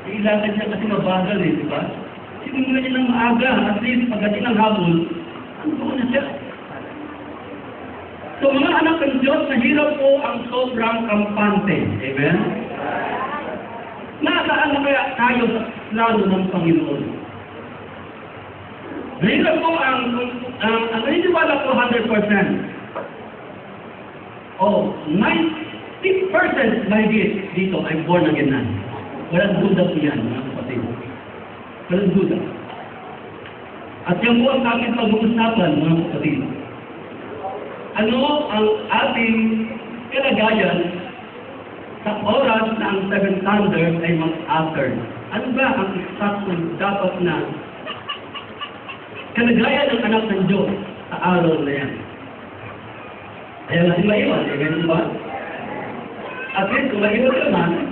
Kailangan niya kasi mabagal eh, di ba? Sinimula niya ng maaga, at least pagdating ng hapon, ano na siya? So mga anak ng Diyos, nahirap po ang sobrang kampante. Amen? Nasaan na kaya tayo sa plano ng Panginoon? Nahirap po ang naniniwala po 100%. Oh, 90% mahigit dito ay born again na. Walang duda po yan, mga kapatid. Walang duda. At yan po ang ating pag-uusapan, mga kapatid. Ano ang ating kalagayan sa oras na ang 7 thunders ay mag-utter? Ano ba ang eksaktong dapat na kalagayan ng anak ng Diyos sa araw na yan? Kaya natin maiwan, ganun ba? At least, kung maiwan naman,